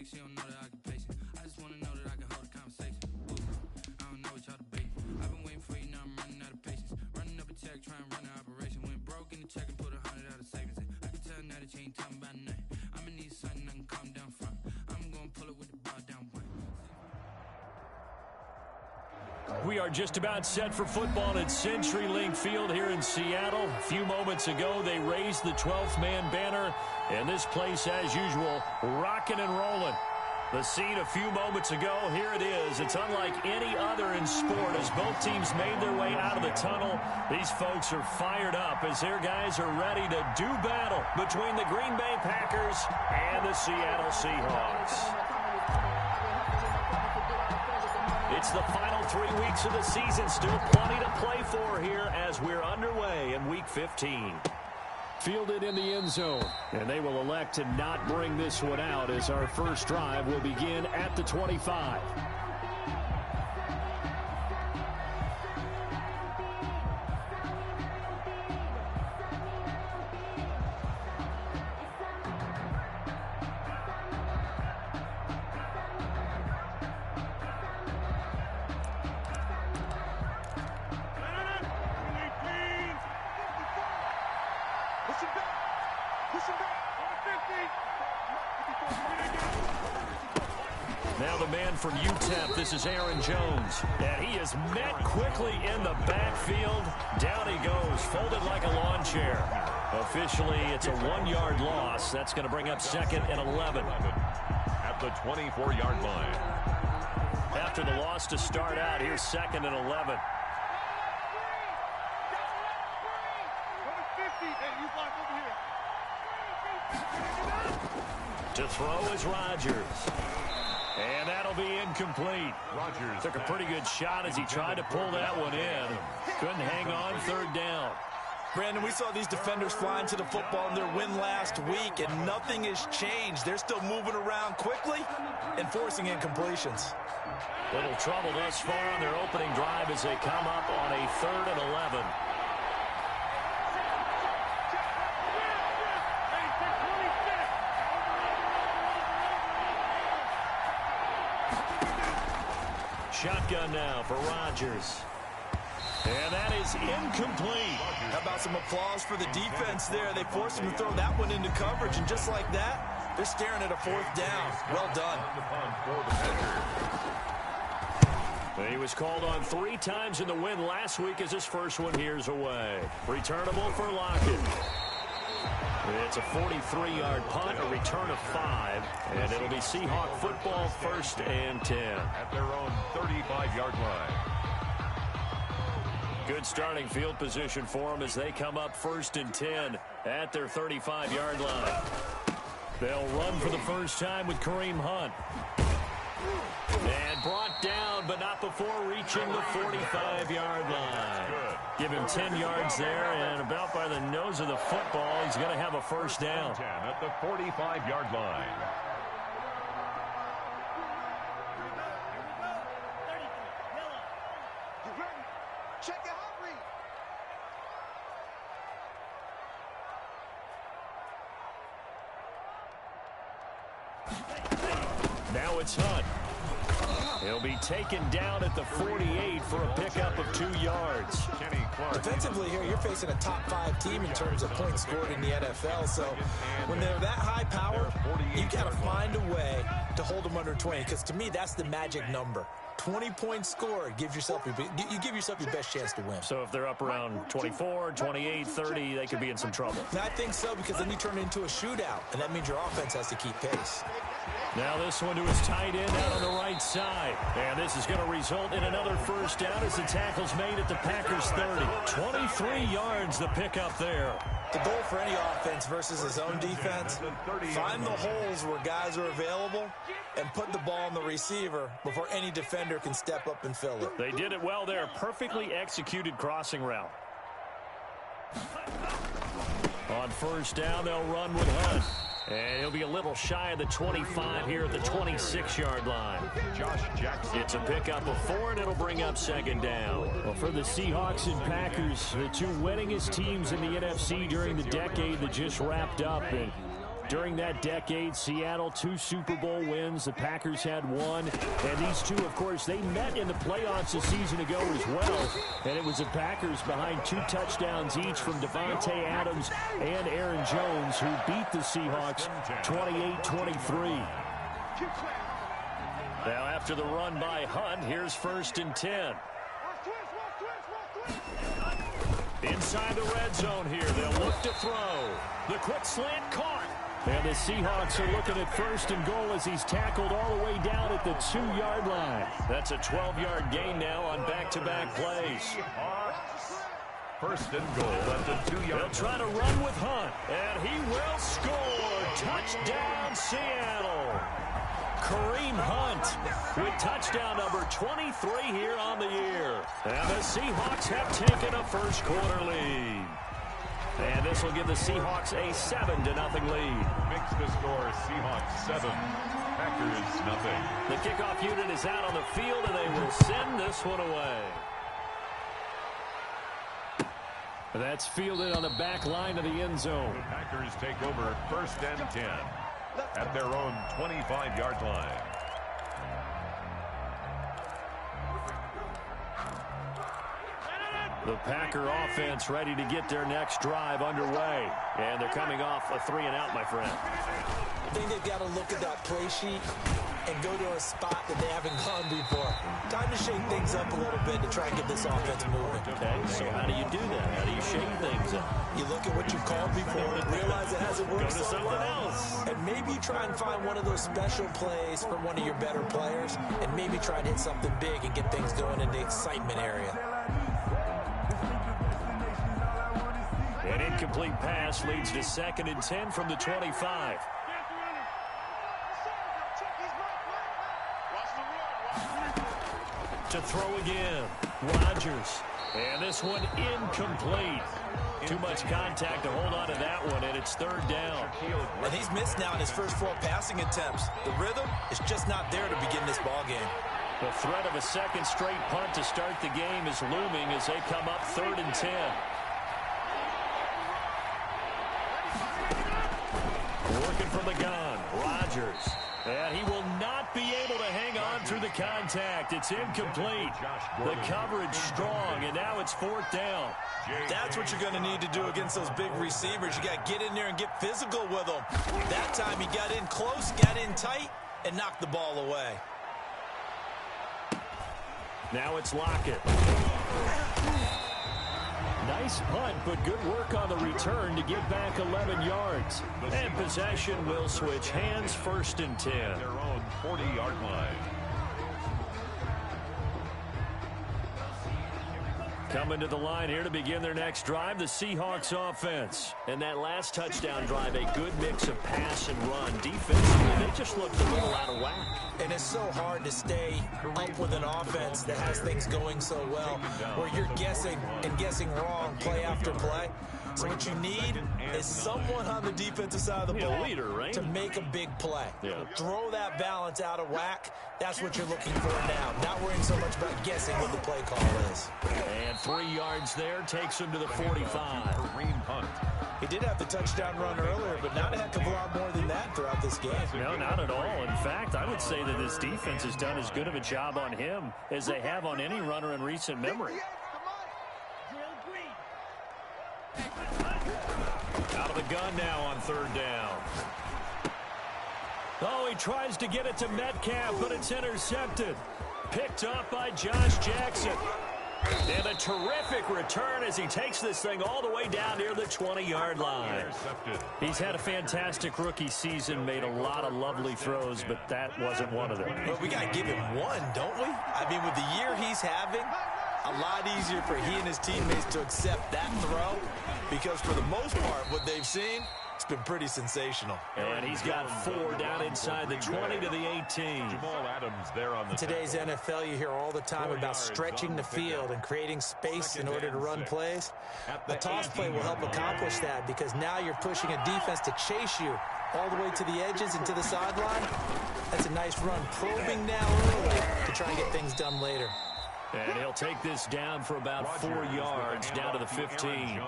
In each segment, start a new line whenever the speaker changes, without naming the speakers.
she don't know that occupation. I just wanna know that I can hold a conversation. I don't know what y'all debating. I've been waiting for you, now I'm running out of patience. Running up a check, trying to run an operation. Went broke in the check and put 100 out of savings in. I can tell now that you ain't talking about nothing. I'ma need something I can calm down from. I'm gonna pull it with the bar down one.
We are just about set for football at CenturyLink Field here in Seattle. A few moments ago, they raised the 12th man banner, and this place, as usual, rocking and rolling. The scene a few moments ago, here it is. It's unlike any other in sport as both teams made their way out of the tunnel. These folks are fired up as their guys are ready to do battle between the Green Bay Packers and the Seattle Seahawks. It's the final 3 weeks of the season. Still plenty to play for here as we're underway in Week 15.
Fielded in the end zone.
And they will elect to not bring this one out as our first drive will begin at the 25. Now the man from UTEP, this is Aaron Jones. And he is met quickly in the backfield. Down he goes, folded like a lawn chair. Officially, it's a 1-yard loss. That's going to bring up second and 11.
At the 24-yard line.
After the loss to start out, here's second and 11. To throw is Rodgers. And that'll be incomplete.
Rodgers
took a pretty good shot as he tried to pull that one in. Couldn't hang on, third down.
Brandon, we saw these defenders flying to the football in their win last week, and nothing has changed. They're still moving around quickly and forcing incompletions.
Little trouble thus far on their opening drive as they come up on a 3rd and 11. Shotgun now for Rodgers. And that is incomplete.
How about some applause for the defense there? They forced him to throw that one into coverage, and just like that, they're staring at a 4th down. Well done.
He was called on 3 times in the win last week as his first one here's away. Returnable for Lockett. It's a 43-yard punt, a return of 5, and it'll be Seahawk football, 1st and 10.
At their own 35-yard line.
Good starting field position for them as they come up 1st and 10 at their 35-yard line. They'll run for the first time with Kareem Hunt. And brought down, but not before reaching the 45-yard line. Give him 10 yards there, and about by the nose of the football, he's going to have a first down.
10 at the 45-yard line.
Now it's Hunt. He'll be taken down at the 48 for a pickup of 2 yards.
Defensively here, you're facing a top 5 team in terms of points scored in the NFL. So when they're that high powered, you got to find a way to hold them under 20. Because to me, that's the magic number. 20 points scored gives yourself you give yourself your best chance to win.
So if they're up around 24, 28, 30, they could be in some trouble.
I think so, because then you turn it into a shootout, and that means your offense has to keep pace.
Now this one to his tight end out on the right side. And this is going to result in another first down as the tackle's made at the Packers 30. 23 yards the pickup there.
The goal for any offense versus his own defense, find the holes where guys are available and put the ball on the receiver before any defender can step up and fill it.
They did it well there. Perfectly executed crossing route. On first down, they'll run with Hunt. And he'll be a little shy of the 25 here at the 26-yard line.
Josh Jackson.
It's a pickup of 4, and it'll bring up second down. Well, for the Seahawks and Packers, the 2 winningest teams in the NFC during the decade that just wrapped up. And During that decade, Seattle, 2 Super Bowl wins. The Packers had 1. And these two, of course, they met in the playoffs a season ago as well. And it was the Packers behind 2 touchdowns each from Devontae Adams and Aaron Jones who beat the Seahawks 28-23. Now after the run by Hunt, here's 1st and 10. Inside the red zone here, they'll look to throw. The quick slant caught. And the Seahawks are looking at 1st and goal as he's tackled all the way down at the 2-yard line. That's a 12-yard gain now on back-to-back plays.
1st and goal at the 2-yard line.
They'll try to run with Hunt, and he will score. Touchdown, Seattle. Kareem Hunt with touchdown number 23 here on the year. And the Seahawks have taken a first-quarter lead. And this will give the Seahawks a 7-0 lead.
Makes the score Seahawks 7, Packers nothing.
The kickoff unit is out on the field, and they will send this one away. That's fielded on the back line of the end zone.
The Packers take over 1st and 10 at their own 25-yard line.
The Packer offense ready to get their next drive underway. And they're coming off a 3-and-out, my friend.
I think they've got to look at that play sheet and go to a spot that they haven't gone before. Time to shake things up a little bit to try and get this offense moving.
Okay, so how do you do that? How do you shake things up?
You look at what you called before and realize it hasn't worked
Go to
so
something
well.
else.
And maybe try and find one of those special plays from one of your better players and maybe try to hit something big and get things going in the excitement area.
An incomplete pass leads to 2nd and 10 from the 25. To throw again, Rodgers. And this one incomplete. Too much contact to hold on to that one, and it's 3rd down.
And he's missed now in his first 4 passing attempts. The rhythm is just not there to begin this ball game.
The threat of a 2nd straight punt to start the game is looming as they come up 3rd and 10. Working from the gun, Rodgers. And he will not be able to hang on through the contact. It's incomplete. The coverage strong, and now it's 4th down.
That's what you're going to need to do against those big receivers. You got to get in there and get physical with them. That time he got in close, got in tight, and knocked the ball away.
Now it's Lockett. Nice punt, but good work on the return to get back 11 yards. And possession will switch hands, 1st and 10.
Their own 40-yard line.
Coming to the line here to begin their next drive, the Seahawks offense. And that last touchdown drive, a good mix of pass and run. Defensively, they just looked a little out of whack.
And it's so hard to stay up with an offense that has things going so well, where you're guessing and guessing wrong play after play. So what you need is someone on the defensive side of the ball
leader, right?
to make a big play.
Yeah.
Throw that balance out of whack. That's what you're looking for now. Not worrying so much about guessing what the play call is.
And 3 yards there takes him to the 45.
Kareem Hunt.
He did have the touchdown run earlier, but not a heck of a lot more than that throughout this game.
No, not at all. In fact, I would say that this defense has done as good of a job on him as they have on any runner in recent memory. Out of the gun now on 3rd down. Oh, he tries to get it to Metcalf, but it's intercepted. Picked up by Josh Jackson. And a terrific return as he takes this thing all the way down near the 20-yard line. He's had a fantastic rookie season, made a lot of lovely throws, but that wasn't one of them.
Well, we got to give him one, don't we? I mean, with the year he's having, a lot easier for he and his teammates to accept that throw, because for the most part, what they've seen, it's been pretty sensational.
And he's got 4 down inside the 20 to the 18.
Jamal Adams there on the
Today's NFL, you hear all the time about stretching the field and creating space in order to run plays. A toss play will help accomplish that, because now you're pushing a defense to chase you all the way to the edges and to the sideline. That's a nice run, probing now early to try and get things done later.
And he'll take this down for about 4 yards, down to the 15.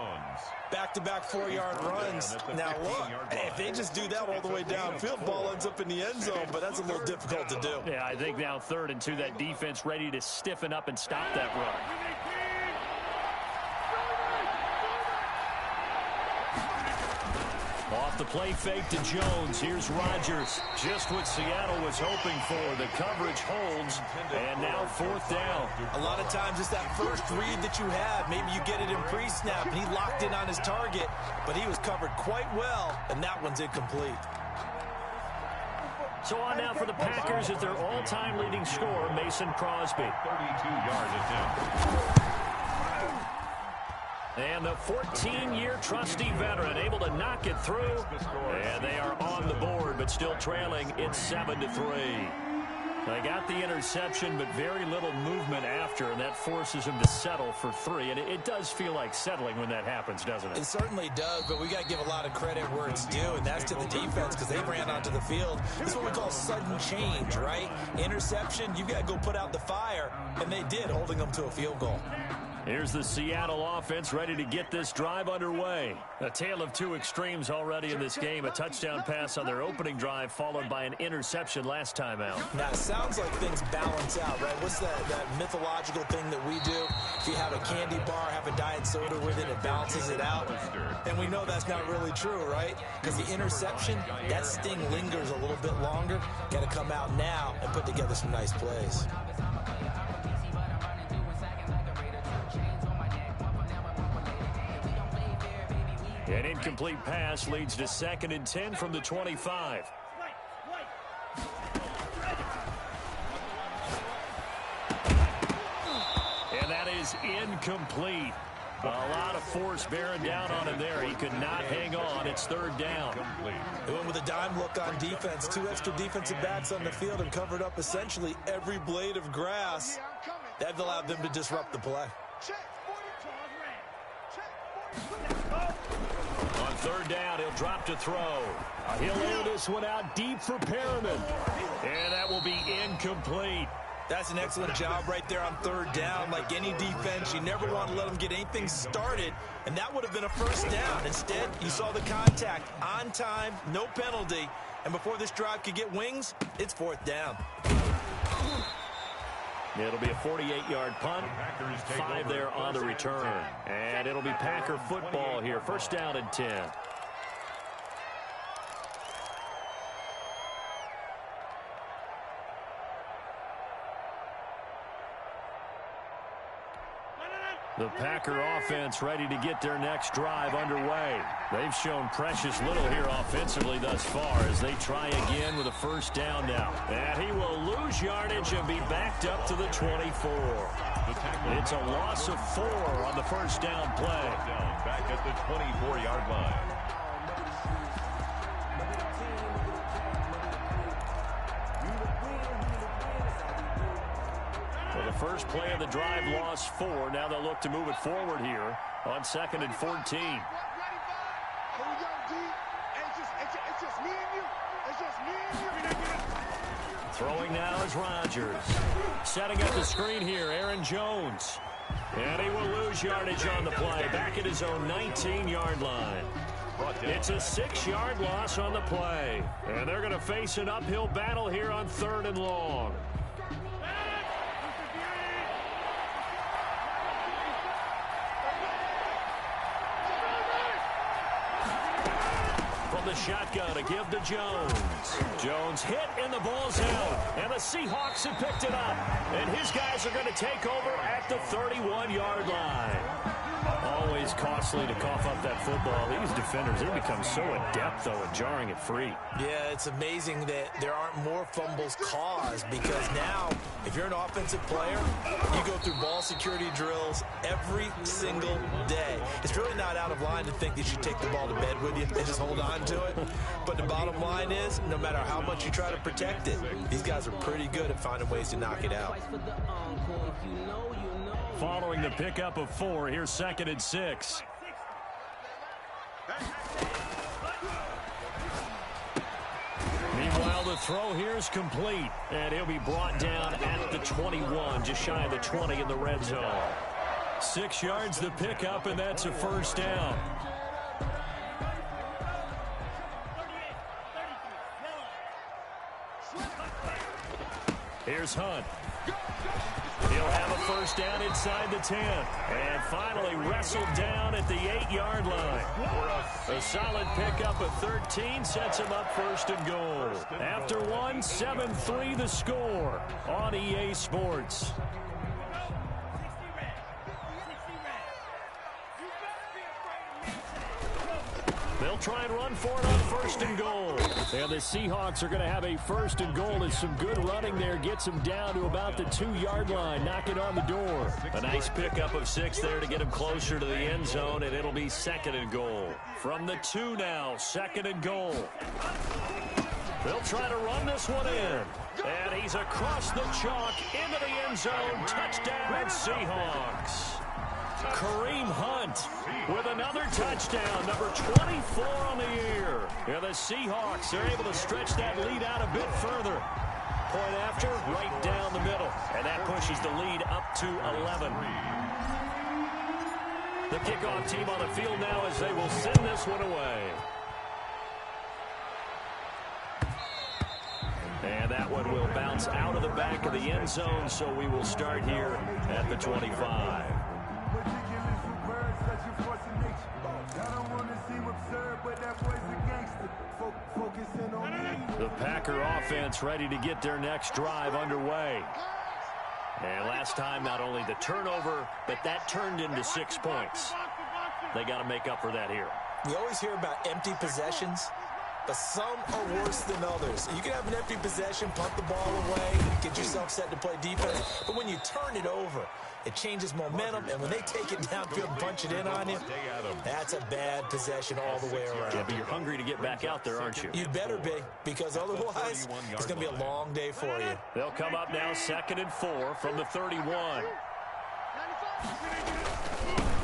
Back-to-back 4-yard runs. Now look, if they just do that all the way downfield, ball ends up in the end zone, but that's a little difficult to do.
Yeah, I think now 3rd and 2, that defense ready to stiffen up and stop that run. Off the play fake to Jones. Here's Rodgers. Just what Seattle was hoping for. The coverage holds, and now 4th down.
A lot of times it's that first read that you have. Maybe you get it in pre-snap, and he locked in on his target, but he was covered quite well, and that one's incomplete.
So on now for the Packers at their all-time leading scorer, Mason Crosby.
32-yard attempt.
And the 14-year trusty veteran able to knock it through. And they are on the board, but still trailing. It's 7-3. They got the interception, but very little movement after, and that forces them to settle for 3. And it does feel like settling when that happens, doesn't it?
It certainly does, but we got to give a lot of credit where it's due, and that's to the defense because they ran onto the field. This is what we call sudden change, right? Interception, you got to go put out the fire, and they did, holding them to a field goal.
Here's the Seattle offense ready to get this drive underway. A tale of two extremes already in this game. A touchdown pass on their opening drive followed by an interception last time out.
Now, it sounds like things balance out, right? What's that mythological thing that we do? If you have a candy bar, have a diet soda with it, it balances it out. And we know that's not really true, right? Because the interception, that sting lingers a little bit longer. Got to come out now and put together some nice plays.
An incomplete pass leads to 2nd and 10 from the 25. And that is incomplete. A lot of force bearing down on him there. He could not hang on. It's 3rd down.
They went with a dime look on defense. 2 extra defensive backs on the field and covered up essentially every blade of grass. That allowed them to disrupt the play.
On 3rd down, he'll drop to throw. He'll air this one out deep for Perriman. And that will be incomplete.
That's an excellent job right there on 3rd down. Like any defense, you never want to let them get anything started, and that would have been a 1st down. Instead, you saw the contact on time, no penalty, and before this drive could get wings, it's 4th down.
It'll be a 48-yard punt, 5 there on the return. And it'll be Packer football here. 1st down and 10. The Packer offense ready to get their next drive underway. They've shown precious little here offensively thus far as they try again with a 1st down now. And he will lose yardage and be backed up to the 24. It's a loss of 4 on the 1st down play.
Back at the 24-yard line.
Well, the first play of the drive lost 4. Now they'll look to move it forward here on 2nd and 14. Throwing now is Rodgers. Setting up the screen here, Aaron Jones. And he will lose yardage on the play, back at his own 19-yard line. It's a 6-yard loss on the play. And they're going to face an uphill battle here on 3rd and long. From the shotgun to give to Jones. Jones hit and the ball's out. And the Seahawks have picked it up. And his guys are going to take over at the 31-yard line. Always costly to cough up that football. These defenders, they become so adept, though, at jarring it free.
Yeah, it's amazing that there aren't more fumbles caused because now, if you're an offensive player, you go through ball security drills every single day. It's really not out of line to think that you take the ball to bed with you and just hold on to it. But the bottom line is, no matter how much you try to protect it, these guys are pretty good at finding ways to knock it out.
Following the pickup of 4, here's 2nd and 6. Meanwhile, the throw here is complete, and he'll be brought down at the 21, just shy of the 20 in the red zone. 6 yards the pickup, and that's a first down. Here's Hunt. He'll have a first down inside the 10. And finally wrestled down at the 8-yard line. A solid pickup of 13 sets him up first and goal. After one, 7-3 the score on EA Sports. They'll try and run for it on first and goal. And the Seahawks are going to have a first and goal as some good running there gets them down to about the 2-yard line. Knock it on the door. A nice pickup of 6 there to get him closer to the end zone, and it'll be second and goal. From the 2 now, second and goal. They'll try to run this one in. And he's across the chalk into the end zone. Touchdown, Seahawks. Kareem Hunt with another touchdown, number 24 on the year. And the Seahawks are able to stretch that lead out a bit further. Point after, right down the middle. And that pushes the lead up to 11. The kickoff team on the field now as they will send this one away. And that one will bounce out of the back of the end zone, so we will start here at the 25. The Packer offense ready to get their next drive underway. And last time, not only the turnover, but that turned into 6 points. They got to make up for that here.
We always hear about empty possessions, but some are worse than others. You can have an empty possession, punt the ball away, get yourself set to play defense, but when you turn it over, it changes momentum, and when they take it downfield and punch it in on you, that's a bad possession all the way around.
Yeah, but you're hungry to get back out there, aren't you?
You better be, because otherwise, it's going to be a long day for you.
They'll come up now 2nd and 4 from the 31.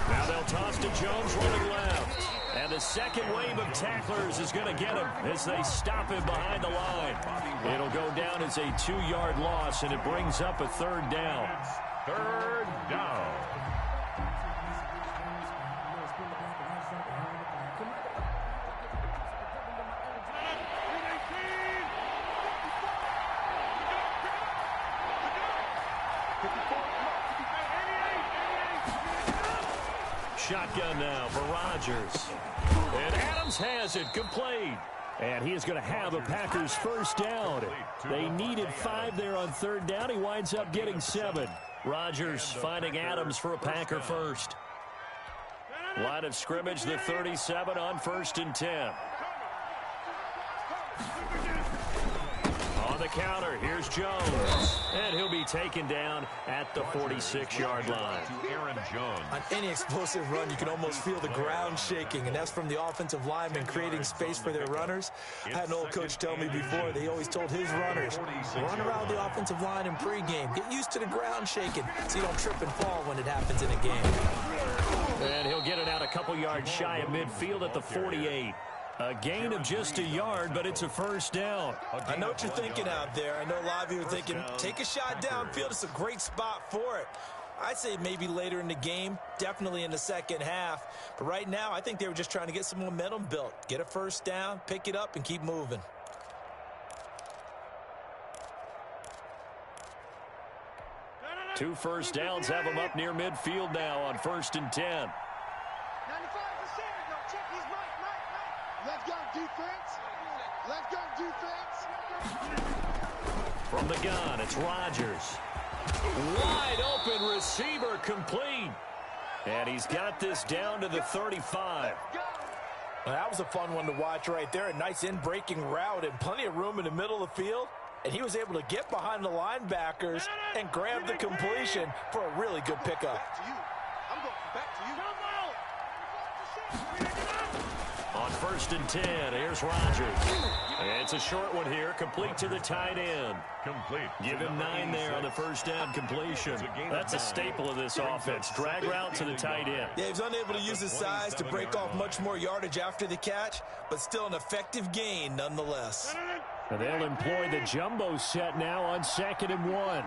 Now they'll toss to Jones running left. And the second wave of tacklers is going to get him as they stop him behind the line. It'll go down as a 2-yard loss, and it brings up a 3rd down.
3rd down.
Shotgun now for Rodgers. And Adams has it complete. And he is going to have a Packers first down. They needed 5 there on 3rd down. He winds up getting 7. Rodgers finding Adams for a Packer first. Line of scrimmage, the 37 on 1st and 10. On the counter, here's Jones. And he'll be taken down at the 46-yard line.
On any explosive run, you can almost feel the ground shaking, and that's from the offensive linemen creating space for their runners. I had an old coach tell me before, they always told his runners, run around the offensive line in pregame. Get used to the ground shaking so you don't trip and fall when it happens in a game.
And he'll get it out a couple yards shy of midfield at the 48. A gain of just a yard, but it's a first down.
I know what you're thinking out there. I know a lot of you are thinking, take a shot downfield. It's a great spot for it. I'd say maybe later in the game, definitely in the second half. But right now, I think they were just trying to get some momentum built. Get a first down, pick it up, and keep moving.
Two first downs have them up near midfield now on 1st and 10.
Left guard defense. Left guard defense.
From the gun, it's Rodgers. Wide open receiver complete. And he's got this down to the 35.
Well, that was a fun one to watch right there. A nice in-breaking route and plenty of room in the middle of the field. And he was able to get behind the linebackers and grab the completion for a really good pickup.
Back to you. I'm going back to you.
On 1st and 10, here's Rodgers. It's a short one here, complete to the tight end.
Complete.
Give him 9 there on the first down completion. That's a staple of this offense. Drag route to the tight end.
Yeah, he's unable to use his size to break off much more yardage after the catch, but still an effective gain nonetheless.
And they'll employ the jumbo set now on 2nd and 1.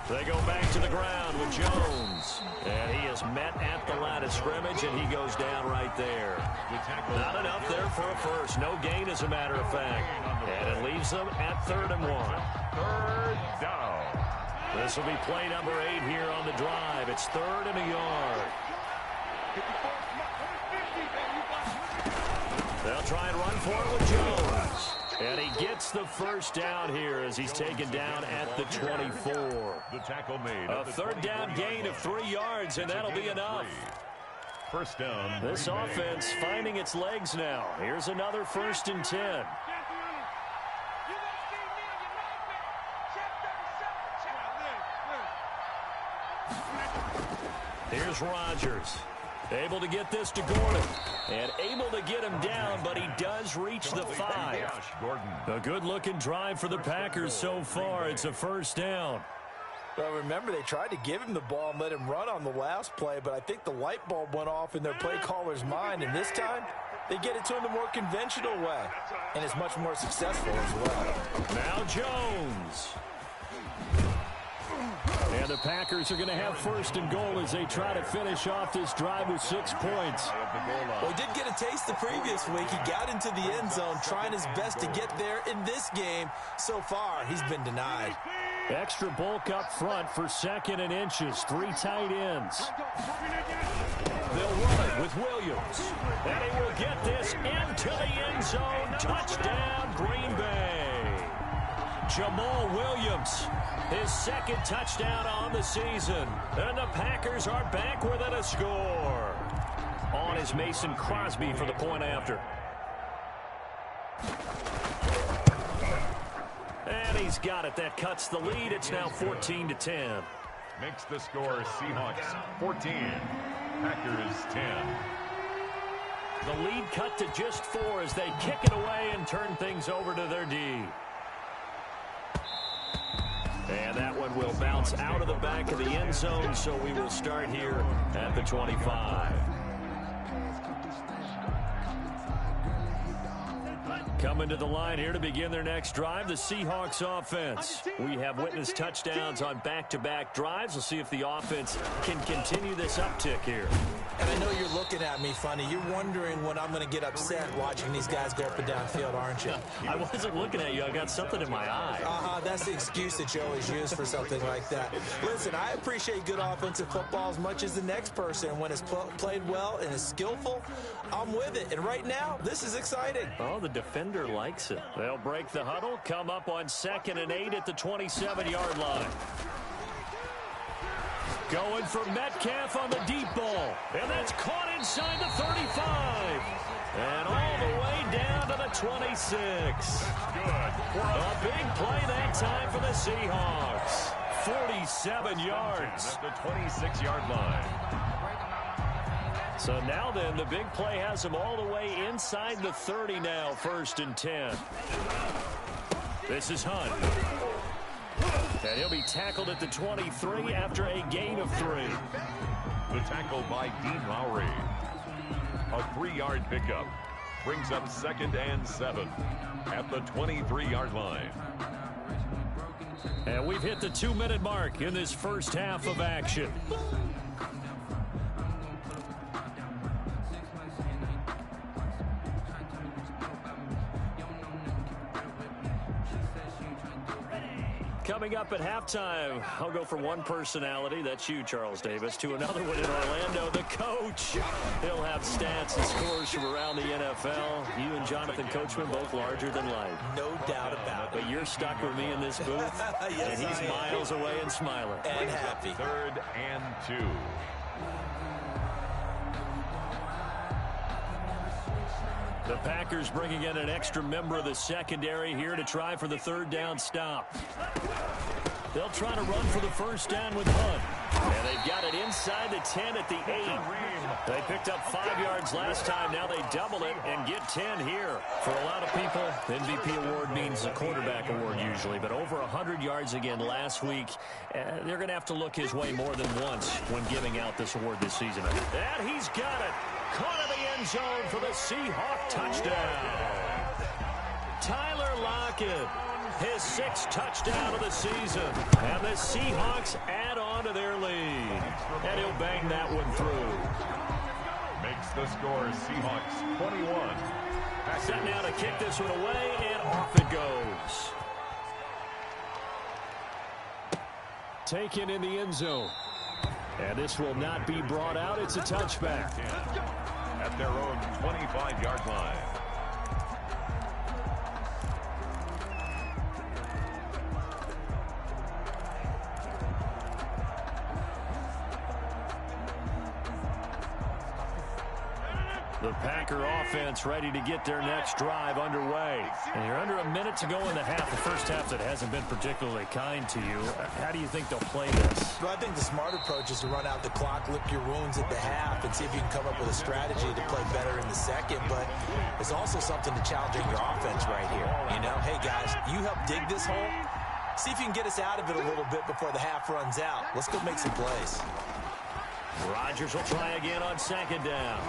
They go back to the ground with Jones. And he is met at the line of scrimmage, and he goes down right there. Not enough there for a first. No gain, as a matter of fact. And it leaves them at 3rd and 1.
3rd down.
This will be play number 8 here on the drive. It's 3rd and a yard. They'll try and run for it with Jones. And he gets the first down here as he's taken down at the 24.
The tackle made.
A 3rd down gain of 3 yards, and that'll be enough.
First down.
This offense finding its legs now. Here's another 1st and 10. Here's Rodgers. Able to get this to Gordon. And able to get him down, but he does reach the 5. A good-looking drive for the Packers so far. It's a 1st down.
Well, remember, they tried to give him the ball and let him run on the last play, but I think the light bulb went off in their play caller's mind, and this time they get it to him the more conventional way, and it's much more successful as well.
Now Jones. And the Packers are going to have 1st and goal as they try to finish off this drive with 6 points.
Well, he did get a taste the previous week. He got into the end zone trying his best to get there in this game. So far, he's been denied.
Extra bulk up front for 2nd and inches. 3 tight ends. They'll run it with Williams. And he will get this into the end zone. Touchdown, Green Bay. Jamal Williams, his 2nd touchdown on the season. And the Packers are back within a score. On is Mason Crosby for the point after. And he's got it. That cuts the lead. It's now 14-10.
Makes the score Seahawks 14. Packers 10.
The lead cut to just 4 as they kick it away and turn things over to their D. And that one will bounce out of the back of the end zone, so we will start here at the 25. Coming to the line here to begin their next drive, the Seahawks offense. We have witnessed touchdowns on back-to-back drives. We'll see if the offense can continue this uptick here.
And I know you're looking at me funny. You're wondering when I'm going to get upset watching these guys go up and down field, aren't you?
I wasn't looking at you. I got something in my eye.
That's the excuse that you always use for something like that. Listen, I appreciate good offensive football as much as the next person. And when it's played well and is skillful, I'm with it. And right now, this is exciting.
Oh, the defender likes it. They'll break the huddle, come up on 2nd and 8 at the 27-yard line. Going for Metcalf on the deep ball. And that's caught inside the 35. And all the way down to the 26. A big play that time for the Seahawks. 47 yards.
At the 26-yard line.
So now then, the big play has him all the way inside the 30 now, 1st and 10. This is Hunt. And he'll be tackled at the 23 after a gain of 3.
The tackle by Dean Lowry. A 3-yard pickup. Brings up 2nd and 7 at the 23-yard line.
And we've hit the 2-minute mark in this first half of action. Coming up at halftime, I'll go from one personality, that's you, Charles Davis, to another one in Orlando, the coach. He'll have stats and scores from around the NFL. You and Jonathan Coachman, both larger than life.
No doubt about it.
But you're stuck with me in this booth,
yes,
and he's miles away and smiling.
And happy.
3rd and 2.
The Packers bringing in an extra member of the secondary here to try for the 3rd down stop. They'll try to run for the 1st down with Hunt. And they've got it inside the 10 at the 8. They picked up 5 yards last time. Now they double it and get 10 here. For a lot of people, the MVP award means a quarterback award usually. But over 100 yards again last week. They're going to have to look his way more than once when giving out this award this season. And he's got it. Caught in the end zone for the Seahawk touchdown. Tyler Lockett. his 6th touchdown of the season. And the Seahawks add on to their lead. And he'll bang that one through.
Makes the score Seahawks 21.
Set now to kick this one away, and off it goes.
Taken in the end zone. And this will not be brought out. It's a touchback.
At their own 25-yard line.
The Packer offense ready to get their next drive underway. And you're under a minute to go in the half. The first half that hasn't been particularly kind to you. How do you think they'll play this?
Well, I think the smart approach is to run out the clock, lick your wounds at the half, and see if you can come up with a strategy to play better in the second. But it's also something to challenge your offense right here. You know, hey, guys, you help dig this hole. See if you can get us out of it a little bit before the half runs out. Let's go make some plays.
Rodgers will try again on 2nd down.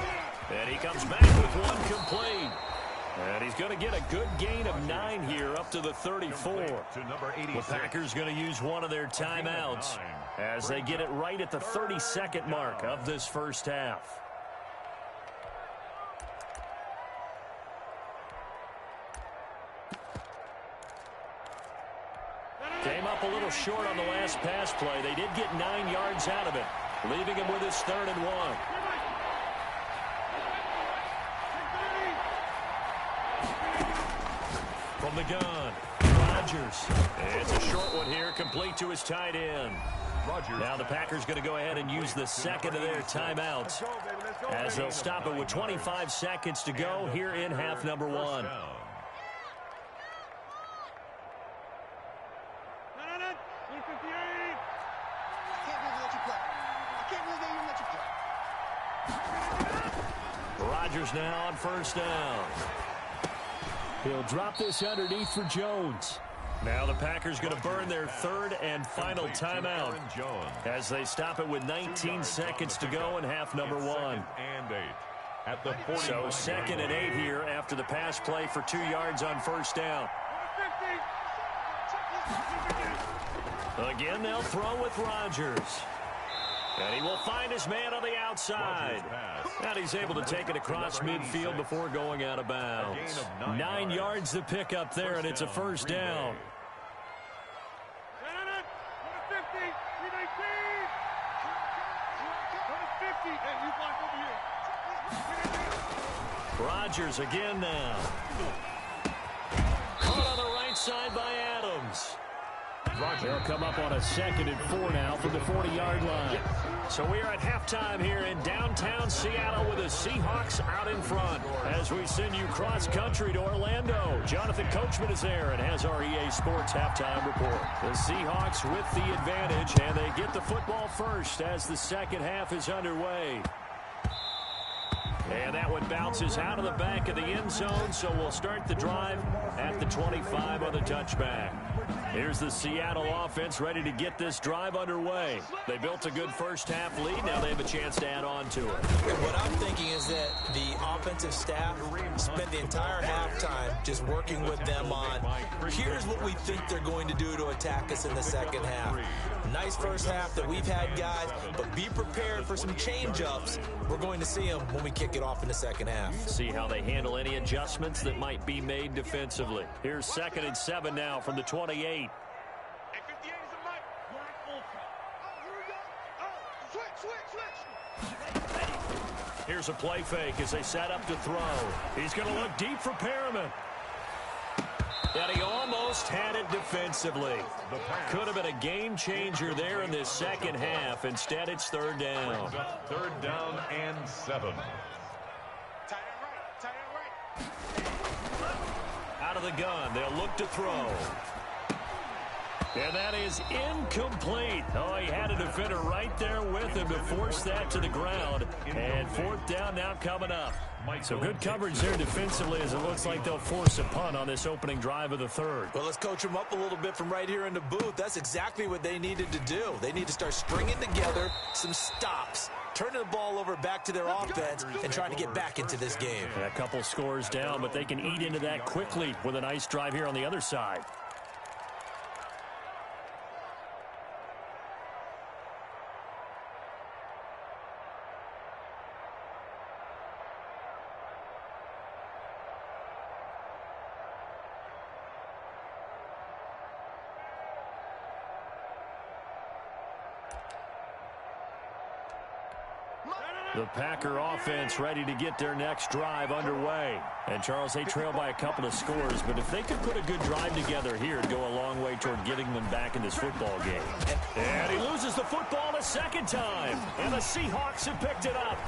And he comes back with one complete. And he's going to get a good gain of 9 here up to the 34. The Packers going to use one of their timeouts as they get it right at the 32nd mark of this first half. Came up a little short on the last pass play. They did get 9 yards out of it, leaving him with his 3rd and 1. From the gun, Rodgers. It's a short one here, complete to his tight end. Now the Packers going to go ahead and use the 2nd of their timeouts as they'll stop it with 25 seconds to go here in half number 1. Rodgers now on 1st down.
He'll drop this underneath for Jones.
Now the Packers going to burn their 3rd and final timeout as they stop it with 19 seconds to go in half number 1. So 2nd and 8 here after the pass play for 2 yards on 1st down. Again, they'll throw with Rodgers. And he will find his man on the outside. And he's able to take it across midfield before going out of bounds. 9 yards to pick up there, and it's a 1st down. Rodgers again now. Caught on the right side by Adams.
They'll come up on a 2nd and 4 now from the 40-yard line.
So we are at halftime here in downtown Seattle with the Seahawks out in front. As we send you cross-country to Orlando, Jonathan Coachman is there and has our EA Sports halftime report. The Seahawks with the advantage, and they get the football first as the 2nd half is underway. And that one bounces out of the back of the end zone, so we'll start the drive at the 25 on the touchback. Here's the Seattle offense ready to get this drive underway. They built a good first half lead. Now they have a chance to add on to it.
What I'm thinking is that the offensive staff spent the entire halftime just working with them on, here's what we think they're going to do to attack us in the 2nd half. Nice first half that we've had, guys, but be prepared for some change-ups. We're going to see them when we kick it off in the 2nd half.
See how they handle any adjustments that might be made defensively. Here's 2nd and 7 now from the 28. Here's a play fake as they set up to throw. He's going to look deep for Perriman. And he almost had it defensively. Could have been a game changer there in this 2nd half. Instead, it's 3rd down.
3rd down and 7.
Out of the gun, they'll look to throw. And that is incomplete. Oh, he had a defender right there with him to force that to the ground. And 4th down now coming up. So good coverage there defensively as it looks like they'll force a punt on this opening drive of the 3rd.
Well, let's coach them up a little bit from right here in the booth. That's exactly what they needed to do. They need to start stringing together some stops, turning the ball over back to their offense, and trying to get back into this game.
And a couple scores down, but they can eat into that quickly with a nice drive here on the other side. The Packer offense ready to get their next drive underway. And, Charles, they trail by a couple of scores, but if they could put a good drive together here, it'd go a long way toward getting them back in this football game. And he loses the football a second time. And the Seahawks have picked it up.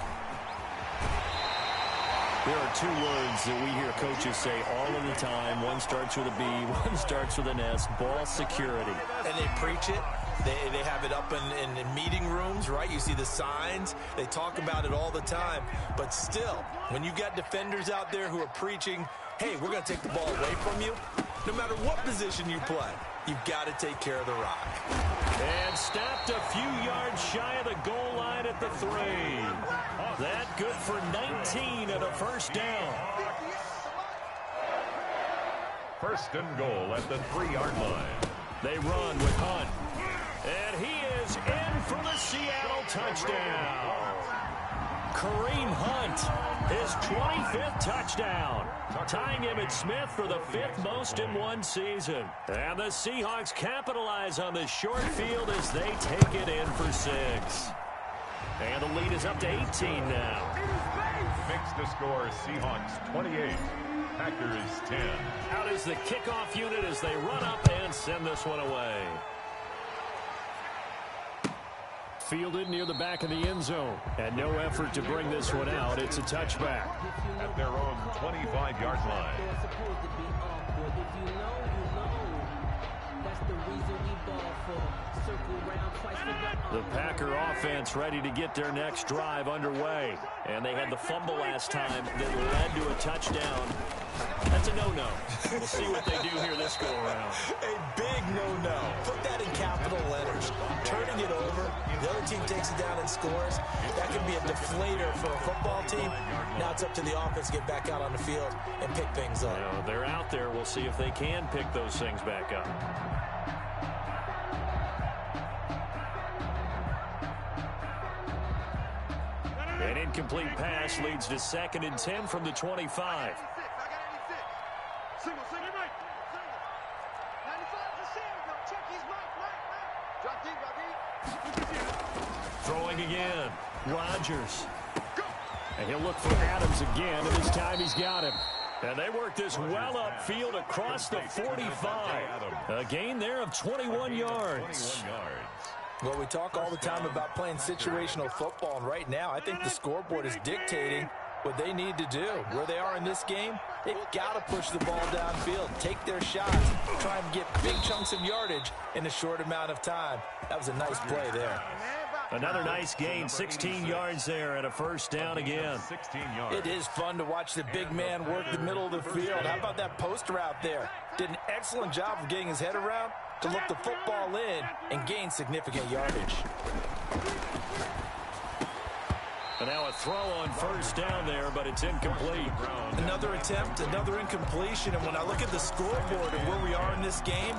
There are two words that we hear coaches say all of the time. One starts with a B, one starts with an S, ball security.
And they preach it. They have it up in meeting rooms, right? You see the signs. They talk about it all the time. But still, when you've got defenders out there who are preaching, hey, we're going to take the ball away from you, no matter what position you play, you've got to take care of the rock.
And stopped a few yards shy of the goal line at the 3. That good for 19 and a first down.
First and goal at the 3-yard line.
They run with Hunt. And he is in for the Seattle touchdown. Kareem Hunt, his 25th touchdown, tying Emmitt Smith for the 5th most in one season. And the Seahawks capitalize on this short field as they take it in for 6. And the lead is up to 18 now.
Makes the score Seahawks 28, Packers 10.
Out is the kickoff unit as they run up and send this one away. Fielded near the back of the end zone. And no effort to bring this one out. It's a touchback.
At their own 25-yard line.
The Packer offense ready to get their next drive underway. And they had the fumble last time that led to a touchdown. That's a no-no. We'll see what they do here this go-around.
A big no-no. Put that in capital letters. Turning it over, the other team takes it down and scores. That could be a deflator for a football team. Now it's up to the offense to get back out on the field and pick things up.
Well, they're out there. We'll see if they can pick those things back up. An incomplete pass leads to 2nd and 10 from the 25. Throwing again. Rodgers. And he'll look for Adams again, and this time he's got him. And they work this well upfield across the 45. A gain there of 21 yards.
Well, we talk all the time about playing situational football, and right now I think the scoreboard is dictating what they need to do. Where they are in this game, they've got to push the ball downfield, take their shots, try and get big chunks of yardage in a short amount of time. That was a nice play there.
Another nice gain, 16 yards there, and a first down again.
16 yards.
It is fun to watch the big man work the middle of the field. How about that post route there? Did an excellent job of getting his head around to look the football in and gain significant yardage.
And now a throw on first down there, but it's incomplete.
Another attempt, another incompletion, and when I look at the scoreboard and where we are in this game,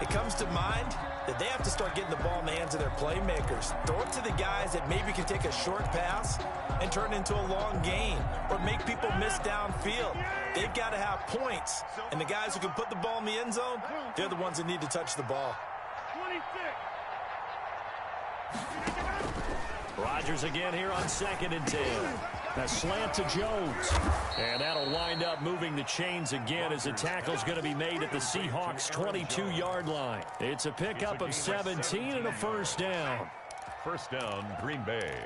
it comes to mind that they have to start getting the ball in the hands of their playmakers. Throw it to the guys that maybe can take a short pass and turn it into a long gain or make people miss downfield. They've got to have points, and the guys who can put the ball in the end zone, they're the ones that need to touch the ball.
26.
Rodgers again here on 2nd and 10. A slant to Jones. And that'll wind up moving the chains again as the tackle's going to be made at the Seahawks' 22-yard line. It's a pickup of 17 and a first down.
First down, Green Bay.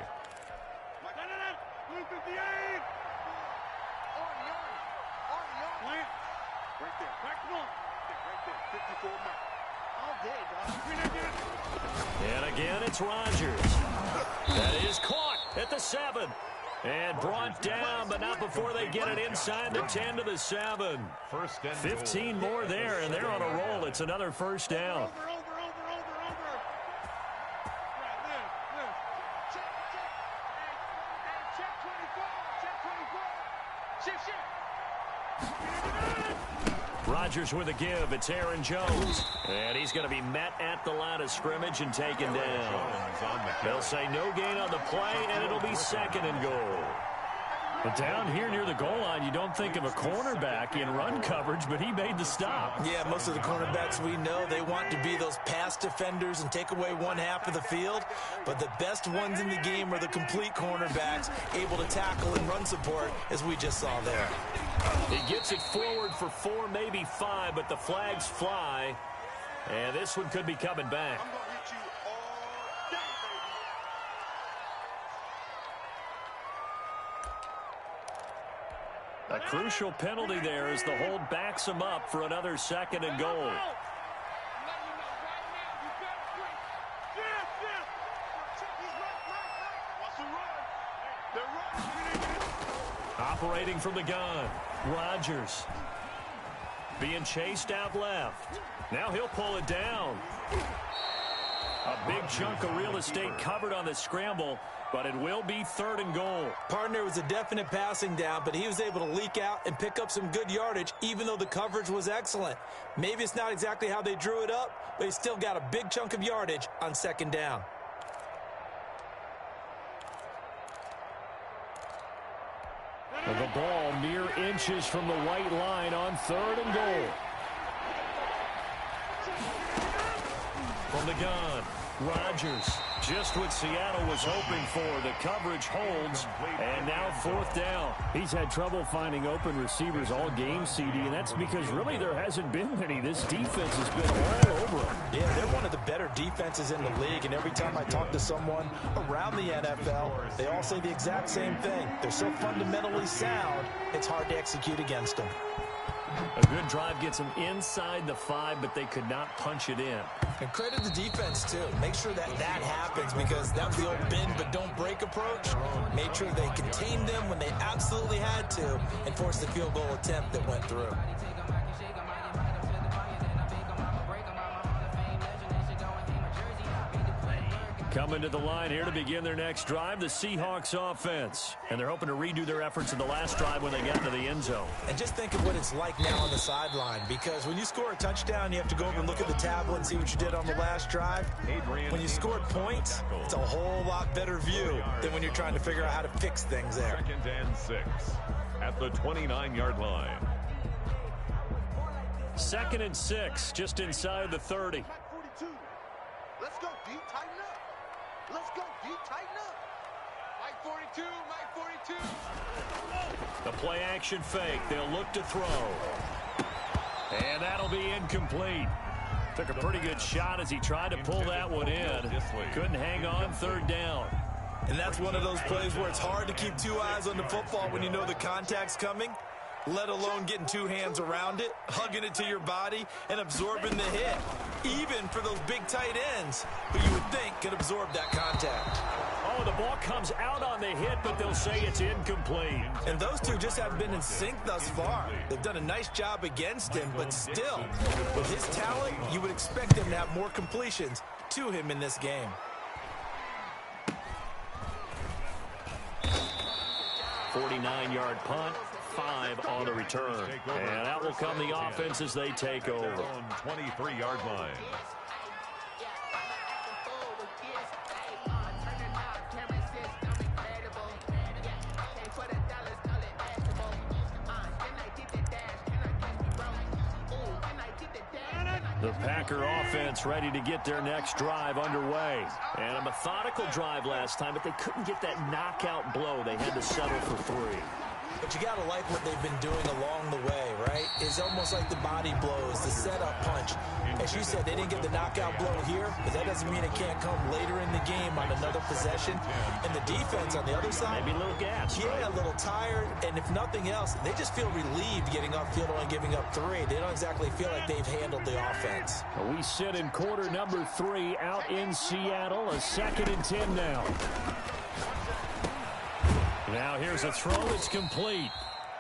And again, it's Rodgers. That is caught at the 7. And brought down, but not before they get it inside the 10 to the 7. 15 more there, and they're on a roll. It's another first down. Rodgers with a give. It's Aaron Jones. And he's going to be met at the line of scrimmage and taken down. They'll say no gain on the play, and it'll be 2nd and goal. But down here near the goal line, you don't think of a cornerback in run coverage, but he made the stop.
Yeah, most of the cornerbacks we know, they want to be those pass defenders and take away one half of the field. But the best ones in the game are the complete cornerbacks, able to tackle and run support, as we just saw there.
He gets it forward for 4, maybe 5, but the flags fly. And this one could be coming back.
I'm going to hit you all day, baby.
A crucial penalty there as the hold backs him up for another 2nd and goal. Operating from the gun, Rodgers. Being chased out left. Now he'll pull it down. A big chunk of real estate covered on the scramble, but it will be 3rd and goal.
Partner was a definite passing down, but he was able to leak out and pick up some good yardage, even though the coverage was excellent. Maybe it's not exactly how they drew it up, but he still got a big chunk of yardage on 2nd down.
The ball mere inches from the white line on 3rd and goal.
From the gun, Rodgers. Just what Seattle was hoping for. The coverage holds, and now 4th down.
He's had trouble finding open receivers all game, CD, and that's because really there hasn't been many. This defense has been all over him.
Yeah, they're one of the better defenses in the league, and every time I talk to someone around the NFL, they all say the exact same thing. They're so fundamentally sound, it's hard to execute against them.
A good drive gets them inside the 5, but they could not punch it in.
And credit the defense, too. Make sure that happens, because that was the old bend but don't break approach. Made sure they contained them when they absolutely had to and forced the field goal attempt that went through.
Coming to the line here to begin their next drive, the Seahawks offense. And they're hoping to redo their efforts in the last drive when they got into the end zone.
And just think of what it's like now on the sideline, because when you score a touchdown, you have to go over and look at the tablet and see what you did on the last drive. When you scored points, it's a whole lot better view than when you're trying to figure out how to fix things there.
2nd and 6 at the 29-yard line.
2nd and 6, just inside the 30.
42. Let's go, D. Tighten up. Let's go, D. Tighten up. Mike 42, Mike 42.
The play action fake. They'll look to throw. And that'll be incomplete. Took a pretty good shot as he tried to pull that one in. Couldn't hang on 3rd down.
And that's one of those plays where it's hard to keep 2 eyes on the football when you know the contact's coming, let alone getting 2 hands around it, hugging it to your body, and absorbing the hit. Even for those big tight ends, who you would think could absorb that contact.
Oh, the ball comes out on the hit, but they'll say it's incomplete.
And those two just haven't been in sync thus far. They've done a nice job against him, but still, with his talent, you would expect him to have more completions to him in this game.
.49-yard punt, 5 on the return. And out will come the offense as they take over.
23-yard line.
The Packer offense ready to get their next drive underway. And a methodical drive last time, but they couldn't get that knockout blow. They had to settle for 3.
But you got to like what they've been doing along the way, right? It's almost like the body blows, the setup punch. As you said, they didn't get the knockout blow here, but that doesn't mean it can't come later in the game on another possession. And the defense on the other side,
maybe a little gas.
Yeah,
right?
a little tired. And if nothing else, they just feel relieved getting upfield only giving up 3. They don't exactly feel like they've handled the offense.
We sit in quarter number 3 out in Seattle. A 2nd and 10 now.
Now here's a throw. It's complete.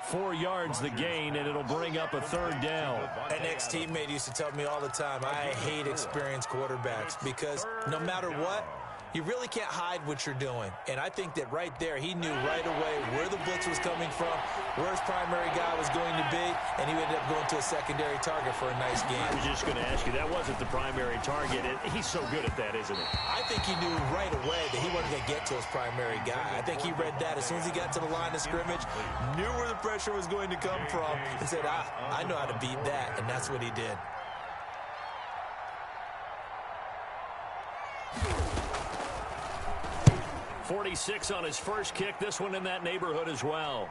4 yards the gain, and it'll bring up a 3rd down.
An ex-teammate used to tell me all the time, I hate experienced quarterbacks because no matter what, you really can't hide what you're doing. And I think that right there, he knew right away where the blitz was coming from, where his primary guy was going to be, and he ended up going to a secondary target for a nice game.
I was just going to ask you, that wasn't the primary target. He's so good at that, isn't he?
I think he knew right away that he wasn't going to get to his primary guy. I think he read that as soon as he got to the line of scrimmage, knew where the pressure was going to come from, and said, I know how to beat that, and that's what he did.
.46 on his first kick. This one in that neighborhood as well.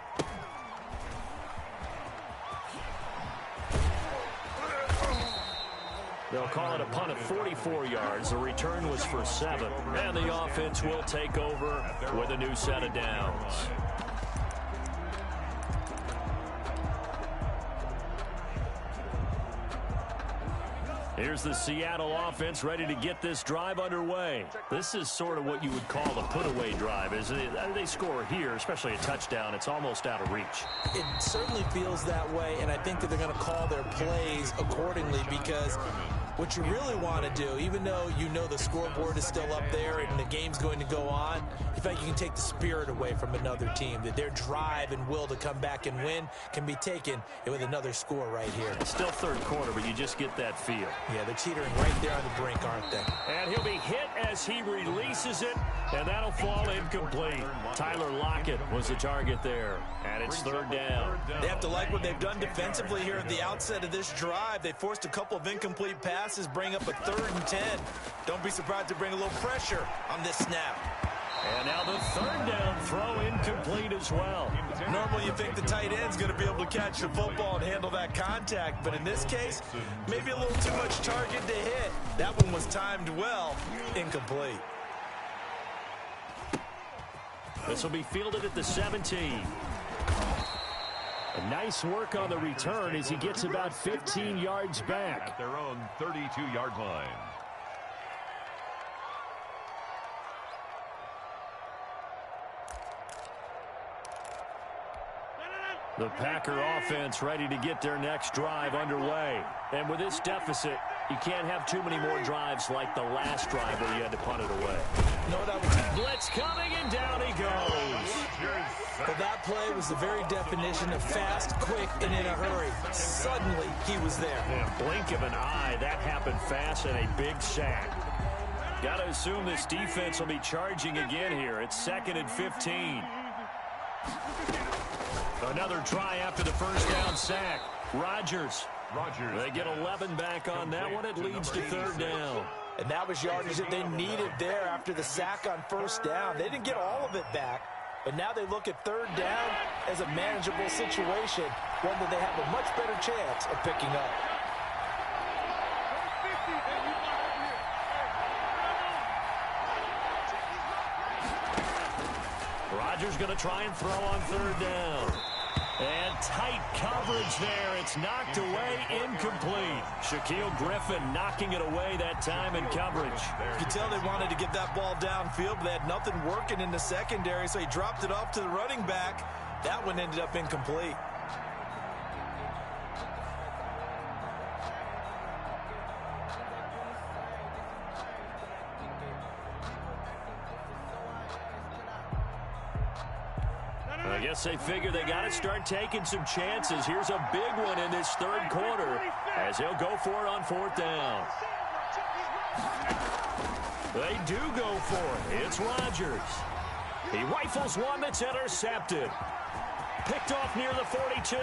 They'll call it a punt of 44 yards. The return was for 7. And the offense will take over with a new set of downs. Here's the Seattle offense ready to get this drive underway. This is sort of what you would call a put-away drive. As they score here, especially a touchdown, it's almost out of reach.
It certainly feels that way, and I think that they're going to call their plays accordingly, because what you really want to do, even though you know the scoreboard is still up there and the game's going to go on, in fact, you can take the spirit away from another team, that their drive and will to come back and win can be taken with another score right here.
It's still third quarter, but you just get that feel.
Yeah, they're teetering right there on the brink, aren't they?
And he'll be hit as he releases it, and that'll fall incomplete. Tyler Lockett was the target there, and it's third down.
They have to like what they've done defensively here at the outset of this drive. They forced a couple of incomplete passes, bring up a 3rd and 10. Don't be surprised to bring a little pressure on this snap.
And now the third down throw incomplete as well.
Normally you think the tight end's going to be able to catch the football and handle that contact, but in this case, maybe a little too much target to hit. That one was timed well, incomplete.
This will be fielded at the 17.
Nice work on the return as he gets about 15 yards back.
At their own 32-yard line.
The Packer offense ready to get their next drive underway. And with this deficit, you can't have too many more drives like the last drive where you had to punt it away.
No, that was
blitz coming, and down he goes.
But that play was the very definition of fast, quick, and in a hurry. Suddenly, he was there.
Yeah, blink of an eye, that happened fast, and a big sack. Got to assume this defense will be charging again here. It's 2nd and 15. Another try after the first down sack. Rodgers. They get 11 back on that one. It leads to third down.
And that was yardage that they needed there after the sack on first down. They didn't get all of it back, but now they look at third down as a manageable situation, one that they have a much better chance of picking up.
Rodgers going to try and throw on third down. And tight coverage there. It's knocked away, incomplete. Shaquille Griffin knocking it away that time in coverage.
You can tell they wanted to get that ball downfield, but they had nothing working in the secondary, so he dropped it off to the running back. That one ended up incomplete.
I guess they figure they got to start taking some chances. Here's a big one in this third quarter as he'll go for it on fourth down. They do go for it. It's Rodgers. He rifles one that's intercepted. Picked off near the 42.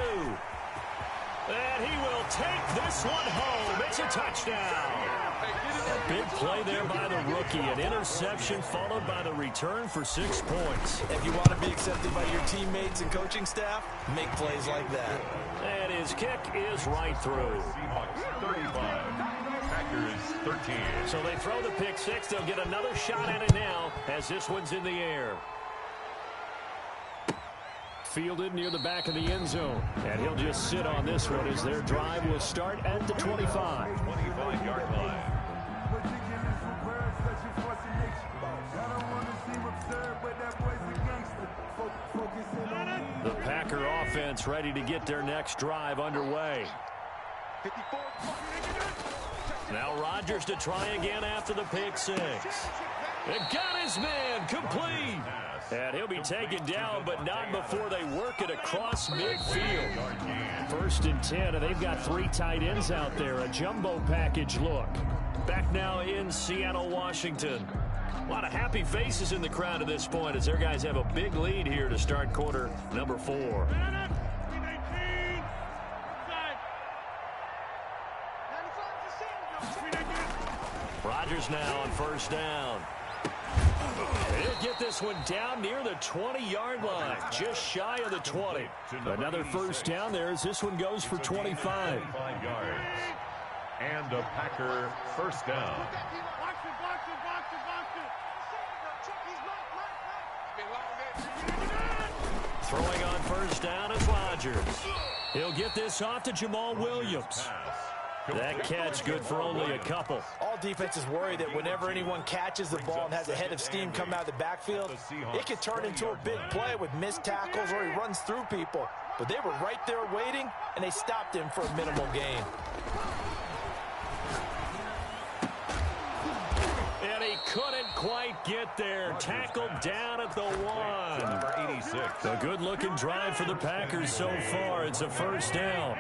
And he will take this one home. It's a touchdown. A big play there by the rookie. An interception followed by the return for 6 points.
If you want to be accepted by your teammates and coaching staff, make plays like that.
And his kick is right through.
Seahawks 35, Packers 13.
So they throw the pick six. They'll get another shot at it now as this one's in the air. Fielded near the back of the end zone. And he'll just sit on this one as their drive will start at the 25.
25-yard line.
The Packer offense ready to get their next drive underway. Now Rodgers to try again after the pick six. And got his man complete. And he'll be taken down, but not before they work it across midfield. 1st and 10, and they've got 3 tight ends out there. A jumbo package look. Back now in Seattle, Washington. A lot of happy faces in the crowd at this point as their guys have a big lead here to start quarter number 4. Rodgers now on 1st down. He'll get this one down near the 20-yard line, just shy of the 20. Another 1st down there as this one goes for 25.
5 yards. And a Packer 1st down.
Throwing on 1st down is Rodgers. He'll get this off to Jamal Williams. That catch good for only a couple.
All defenses worry that whenever anyone catches the ball and has a head of steam come out of the backfield, it could turn into a big play with missed tackles or he runs through people. But they were right there waiting, and they stopped him for a minimal gain.
And he couldn't quite get there. Tackled down at the 1.
Number 86.
A good-looking drive for the Packers so far. It's a 1st down.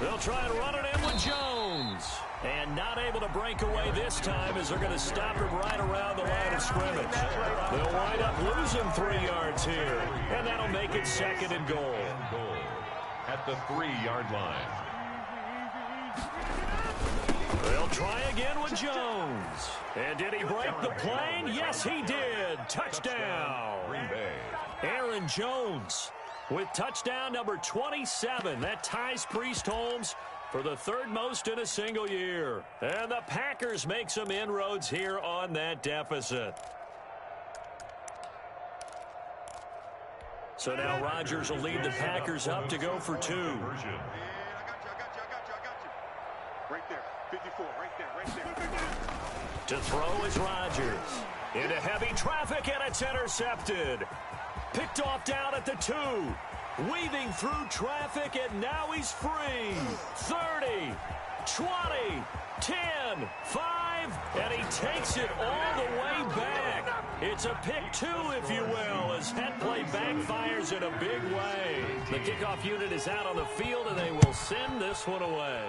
They'll try and run it in with Jones. And not able to break away this time as they're going to stop him right around the line of scrimmage. They'll wind up losing 3 yards here. And that'll make it 2nd and goal.
At the 3-yard line.
They'll try again with Jones. And did he break the plane? Yes, he did. Touchdown.
Green Bay.
Aaron Jones with touchdown number 27. That ties Priest Holmes for the 3rd most in a single year. And the Packers make some inroads here on that deficit. So now Rodgers will lead the Packers up to go for 2.
I got you. Right there. 54. Right there.
To throw is Rodgers. Into heavy traffic, and it's intercepted. Picked off down at the 2. Weaving through traffic, and now he's free. 30, 20, 10, 5, and he takes it all the way back. It's a pick 2, if you will, as that play backfires in a big way. The kickoff unit is out on the field, and they will send this one away.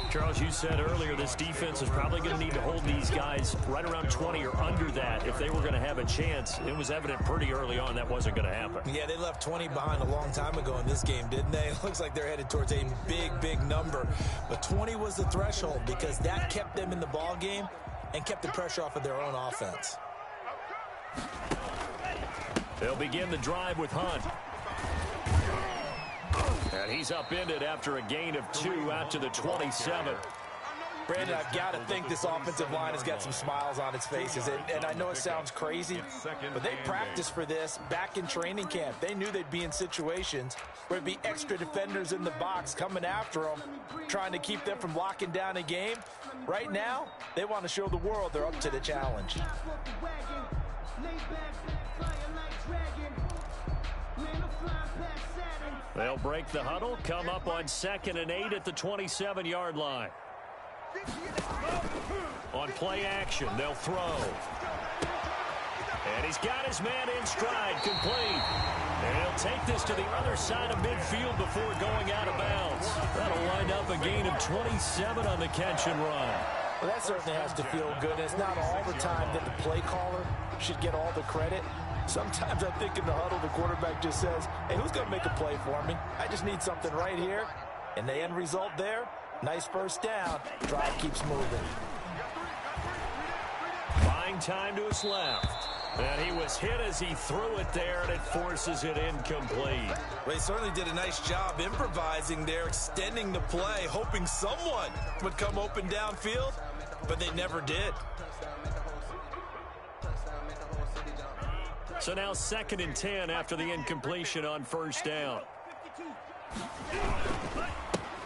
Charles, you said earlier this defense is probably going to need to hold these guys right around 20 or under that if they were going to have a chance. It was evident pretty early on that wasn't going to happen.
Yeah, they left 20 behind a long time ago in this game, didn't they? It looks like they're headed towards a big, big number. But 20 was the threshold because that kept them in the ball game and kept the pressure off of their own offense.
They'll begin the drive with Hunt. And he's upended after a gain of 2 out to the 27.
Brandon, I've got to think this offensive line has got some smiles on its faces. And I know it sounds crazy, but they practiced for this back in training camp. They knew they'd be in situations where there'd be extra defenders in the box coming after them, trying to keep them from locking down a game. Right now, they want to show the world they're up to the challenge.
They'll break the huddle, come up on 2nd and 8 at the 27-yard line. On play action, they'll throw. And he's got his man in stride, complete. And he'll take this to the other side of midfield before going out of bounds. That'll wind up a gain of 27 on the catch and run.
Well, that certainly has to feel good. And it's not all the time that the play caller should get all the credit. Sometimes I think in the huddle, the quarterback just says, hey, who's going to make a play for me? I just need something right here. And the end result there, nice first down. Drive keeps moving.
Buying time to his left. And he was hit as he threw it there, and it forces it incomplete.
Well, he certainly did a nice job improvising there, extending the play, hoping someone would come open downfield, but they never did.
So now 2nd and 10 after the incompletion on first down.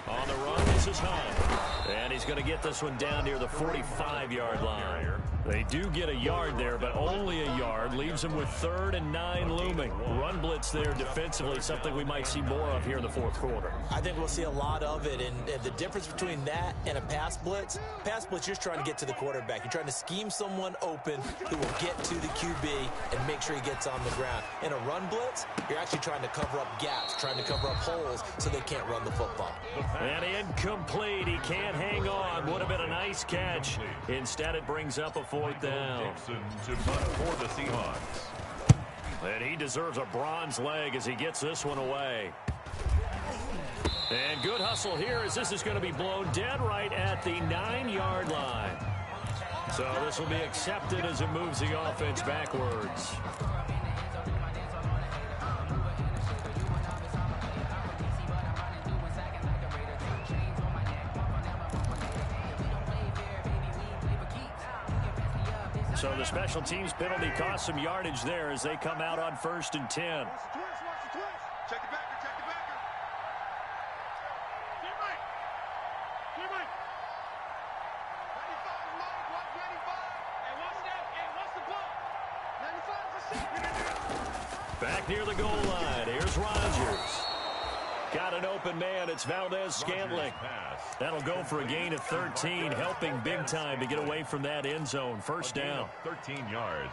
On the run, this is Hunt. And he's going to get this one down near the 45-yard line. They do get a yard there, but only a yard. Leaves them with 3rd and 9 looming. Run blitz there defensively, something we might see more of here in the fourth quarter.
I think we'll see a lot of it, and the difference between that and a pass blitz, you're just trying to get to the quarterback. You're trying to scheme someone open who will get to the QB and make sure he gets on the ground. In a run blitz, you're actually trying to cover up gaps, trying to cover up holes so they can't run the football.
And incomplete. He can't hang on. Would have been a nice catch. Instead, it brings up a 4th down.
To punt for the Seahawks.
And he deserves a bronze leg as he gets this one away. And good hustle here as this is going to be blown dead right at the 9-yard line. So this will be accepted as it moves the offense backwards. So the special teams penalty cost some yardage there as they come out on 1st and 10.
Check the backer, check the backer. Get right. Get right. 95, Mike. Watch 95. Hey, watch that. Hey, watch the ball. 95 is a shot.
Back near the goal line. Here's Rodgers. Got an open man. It's Valdez-Scantling. That'll go for a gain of 13, helping big time to get away from that end zone. First down.
13 yards.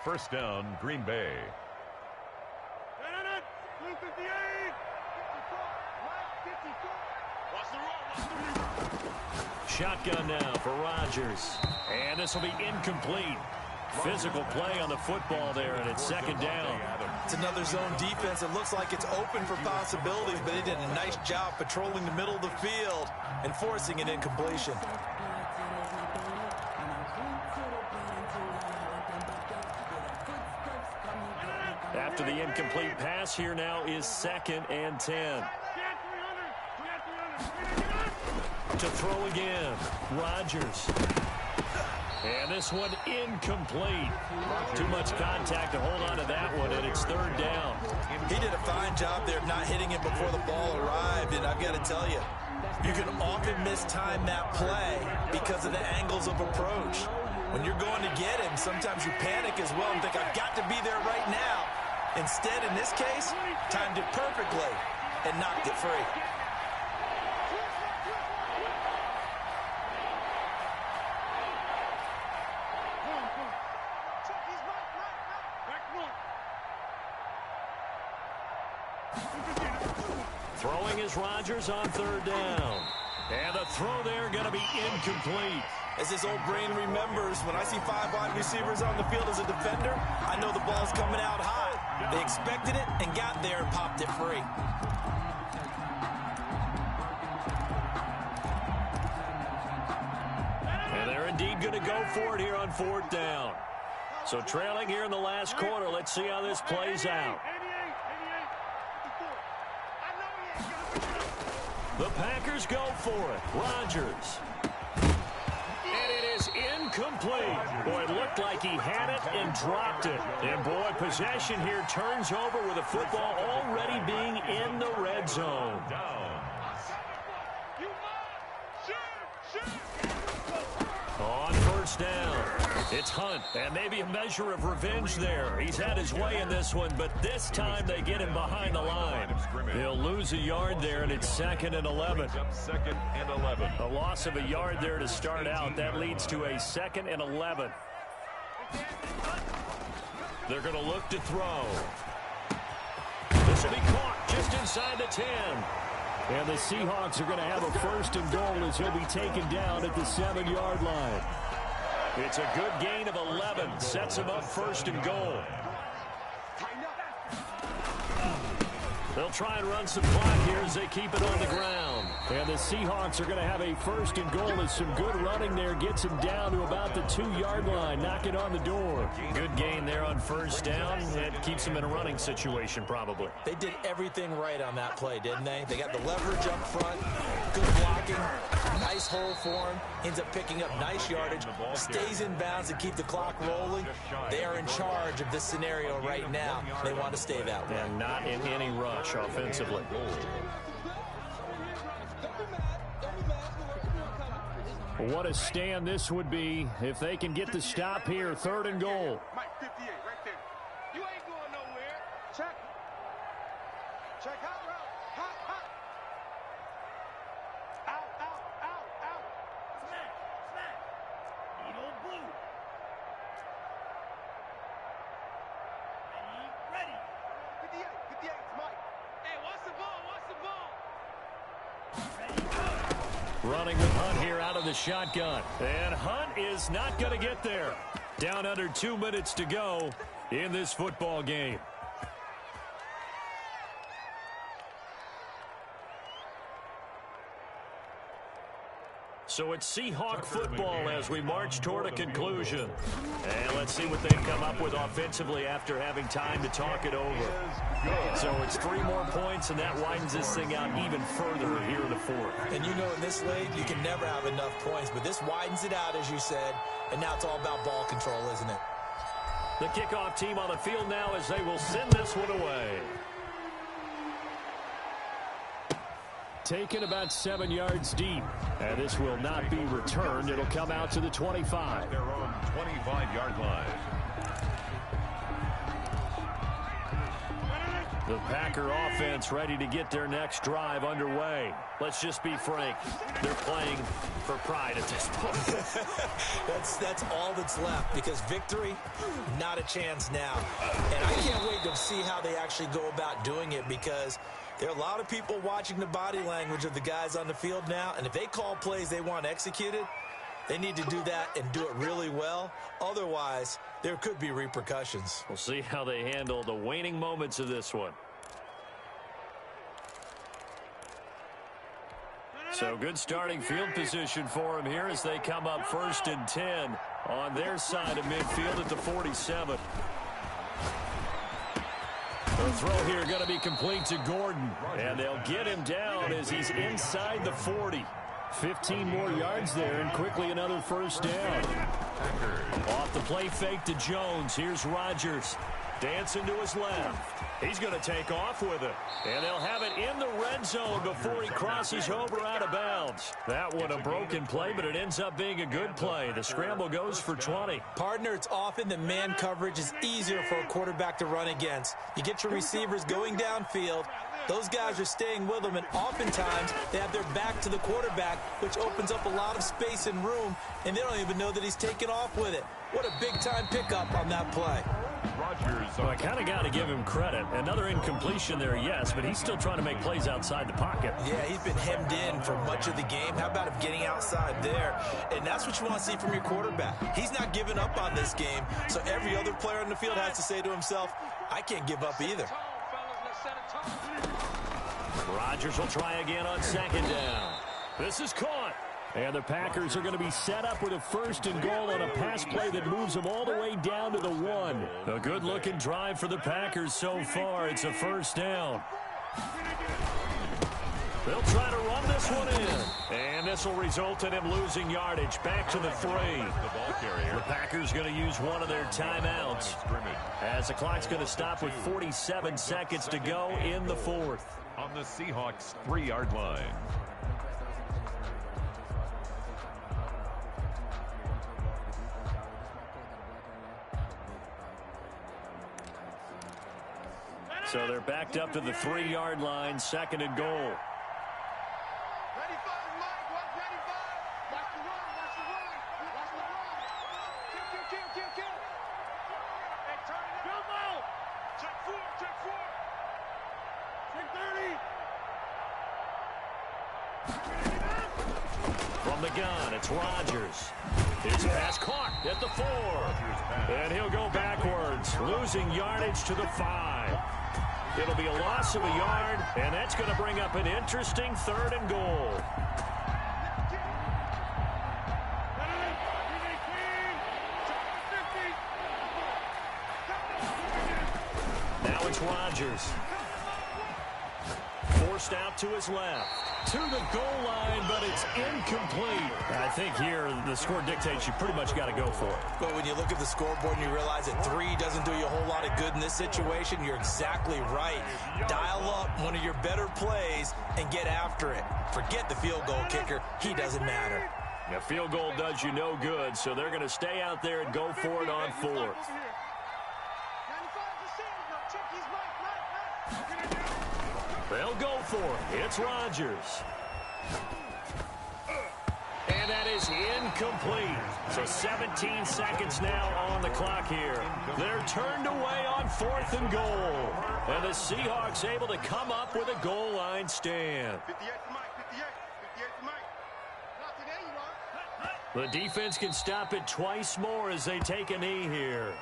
First down, Green Bay.
Blue 58. 54. Watch the roll.
Shotgun now for Rodgers. And this will be incomplete. Physical play on the football there, and it's 2nd down.
It's another zone defense. It looks like it's open for possibilities, but they did a nice job patrolling the middle of the field and forcing an incompletion.
After the incomplete pass, here now is 2nd and 10. To throw again, Rodgers. And this one incomplete. Too much contact to hold on to that one, and it's 3rd down.
He did a fine job there of not hitting it before the ball arrived, and I've got to tell you, you can often mistime that play because of the angles of approach. When you're going to get him, sometimes you panic as well and think, I've got to be there right now. Instead, in this case, timed it perfectly and knocked it free.
Throwing is Rodgers on 3rd down. And the throw there going to be incomplete.
As his old brain remembers, when I see 5 wide receivers on the field as a defender, I know the ball's coming out high. They expected it and got there and popped it free.
And they're indeed going to go for it here on 4th down. So trailing here in the last quarter, let's see how this plays out. The Packers go for it. Rodgers. And it is incomplete. Boy, it looked like he had it and dropped it. And, boy, possession here turns over with the football already being in the red zone. On 1st down, it's Hunt, and maybe a measure of revenge there. He's had his way in this one, but this time they get him behind the line. He'll lose a yard there, and it's 2nd and 11.
2nd and 11.
A loss of a yard there to start out. That leads to a 2nd and 11. They're going to look to throw. This will be caught just inside the 10. And the Seahawks are going to have a 1st and goal as he'll be taken down at the 7-yard line. It's a good gain of 11. Sets him up 1st and goal. They'll try and run some clock here as they keep it on the ground. And the Seahawks are going to have a 1st and goal as some good running there gets him down to about the 2-yard line. Knock it on the door. Good gain there on 1st down. That keeps him in a running situation probably.
They did everything right on that play, didn't they? They got the leverage up front, good blocking, nice hole for him, ends up picking up nice yardage, stays in bounds to keep the clock rolling. They are in charge of this scenario right now. They want to stay that way.
And not in any rush offensively.
What a stand this would be if they can get the stop here. 3rd and goal.
Mike 58 right there. You ain't going nowhere. Check. Check hot route. Hot, hot. Out, out, out, out. Smack, smack. Edo blue. Ready. 58, 58, it's Mike. Hey, watch the ball, watch the ball.
Running with Hunt here out of the shotgun. And Hunt is not going to get there. Down under 2 minutes to go in this football game. So it's Seahawk football as we march toward a conclusion. And let's see what they've come up with offensively after having time to talk it over. So it's 3 more points, and that widens this thing out even further here in the 4th.
And you know in this league, you can never have enough points, but this widens it out, as you said, and now it's all about ball control, isn't it?
The kickoff team on the field now as they will send this one away.
Taken about 7 yards deep. And this will not be returned. It'll come out to the 25.
Their own 25-yard line.
The Packer offense ready to get their next drive underway. Let's just be frank. They're playing for pride at this point.
That's all that's left, because victory, not a chance now. And I can't wait to see how they actually go about doing it, because there are a lot of people watching the body language of the guys on the field now, and if they call plays they want executed, they need to do that and do it really well. Otherwise, there could be repercussions.
We'll see how they handle the waning moments of this one. So good starting field position for them here as they come up 1st and 10 on their side of midfield at the 47. The throw here going to be complete to Gordon, and they'll get him down as he's inside the 40.
15 more yards there, and quickly another 1st down.
Off the play fake to Jones. Here's Rodgers. Dancing to his left. He's going to take off with it. And they'll have it in the red zone before he crosses over out of bounds. That one a broken play, but it ends up being a good play. The scramble goes for 20.
Partner, it's often that man coverage is easier for a quarterback to run against. You get your receivers going downfield. Those guys are staying with them, and oftentimes they have their back to the quarterback, which opens up a lot of space and room, and they don't even know that he's taken off with it. What a big-time pickup on that play.
Well, I kind of got to give him credit. Another incompletion there, yes, but he's still trying to make plays outside the pocket.
Yeah, he's been hemmed in for much of the game. How about him getting outside there? And that's what you want to see from your quarterback. He's not giving up on this game, so every other player on the field has to say to himself, I can't give up either.
Rodgers will try again on 2nd down. This is caught.
And the Packers are going to be set up with a 1st and goal on a pass play that moves them all the way down to the 1.
A good-looking drive for the Packers so far. It's a 1st down. They'll try to run this one in. And this will result in him losing yardage. Back to the 3. The Packers going to use one of their timeouts, as the clock's going to stop with 47 seconds to go in the 4th.
On the Seahawks 3-yard line.
So they're backed up to the 3-yard line, 2nd and goal. From the gun, it's Rodgers. His pass caught at the 4. And he'll go backwards, losing yardage to the 5. It'll be a loss of a yard, and that's going to bring up an interesting 3rd and goal. Now it's Rodgers. Forced out to his left. To the goal line, but it's incomplete. I think here the score dictates you pretty much got to go for it.
But when you look at the scoreboard and you realize that 3 doesn't do you a whole lot of good in this situation, you're exactly right. Dial up one of your better plays and get after it. Forget the field goal kicker. He doesn't matter.
A field goal does you no good, so they're going to stay out there and go for it on fourth. They'll go for it. It's Rodgers. And that is incomplete. So 17 seconds now on the clock here. They're turned away on 4th and goal. And the Seahawks able to come up with a goal line stand.
58 to Mike, 58 to Mike. Not today, you are.
The defense can stop it twice more as they take a knee here.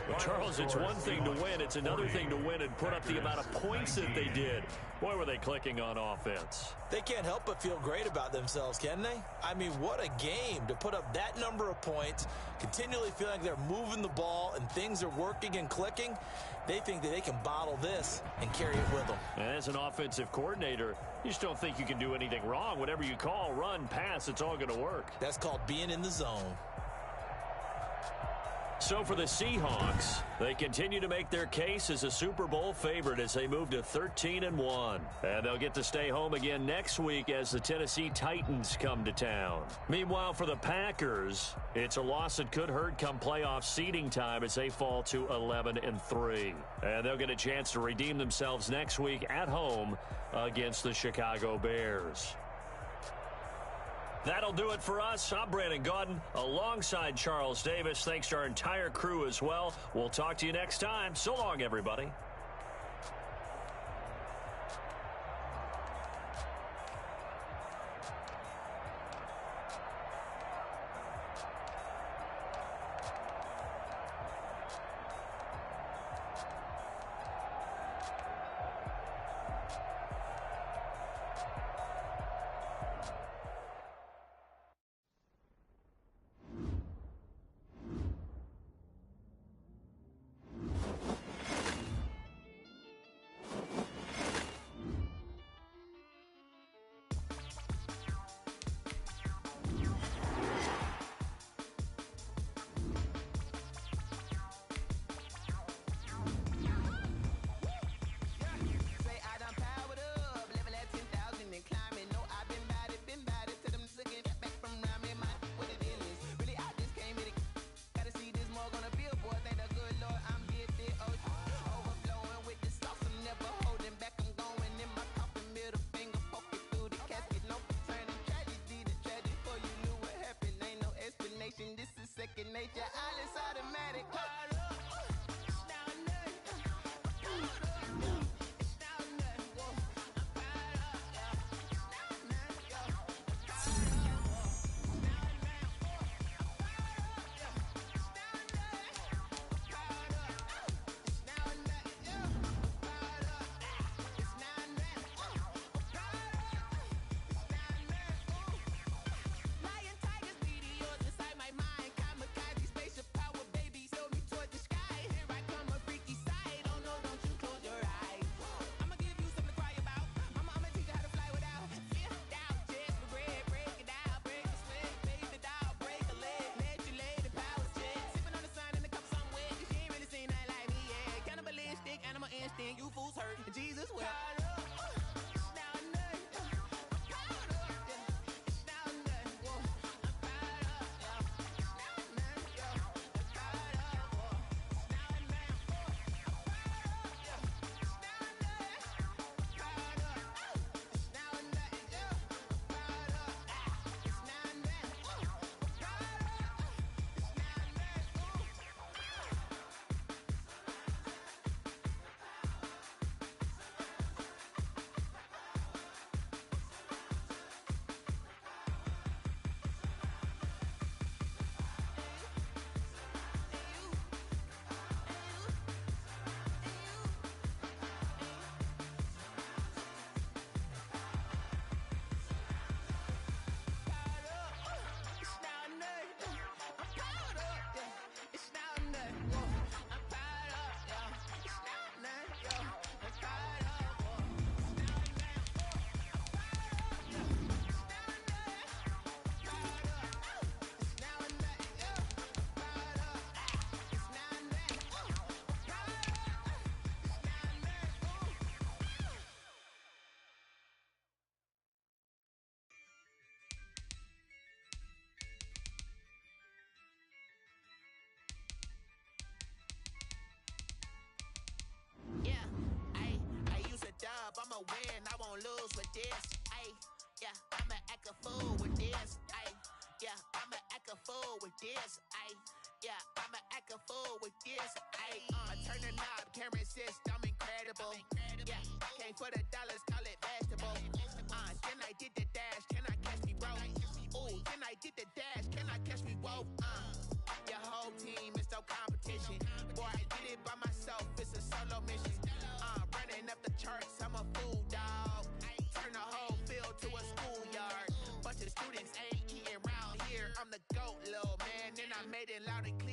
Well, Charles, it's one thing to win. It's another thing to win and put up the amount of points that they did. Boy, were they clicking on offense.
They can't help but feel great about themselves, can they? I mean, what a game to put up that number of points, continually feeling like they're moving the ball and things are working and clicking. They think that they can bottle this and carry it with them.
And as an offensive coordinator, you just don't think you can do anything wrong. Whatever you call, run, pass, it's all going to work.
That's called being in the zone.
So for the Seahawks, they continue to make their case as a Super Bowl favorite as they move to 13-1. And they'll get to stay home again next week as the Tennessee Titans come to town. Meanwhile, for the Packers, it's a loss that could hurt come playoff seeding time as they fall to 11-3. And they'll get a chance to redeem themselves next week at home against the Chicago Bears. That'll do it for us. I'm Brandon Gaudin alongside Charles Davis. Thanks to our entire crew as well. We'll talk to you next time. So long, everybody.
Nature, all is automatic. You fools hurt. Jesus will. I'ma win, I won't lose with this. Ay, yeah, I'ma act a fool with this. Ay, yeah, I'ma act a fool with this. Ay, yeah, I'ma act a fool with this. Ay, I turn the knob, can't resist, I'm incredible. Yeah, came for the dollars, call it vegetable. Then I did the dash, can I catch me, bro? Ooh, then I did the dash, can I catch me, whoa? Your whole team is no competition. Boy, I did it by myself, it's a solo mission. Running up the charts, I'm a fool, dog. Turn the whole field to a schoolyard. Bunch of students ain't eating round here. I'm the GOAT, little man, and I made it loud and clear.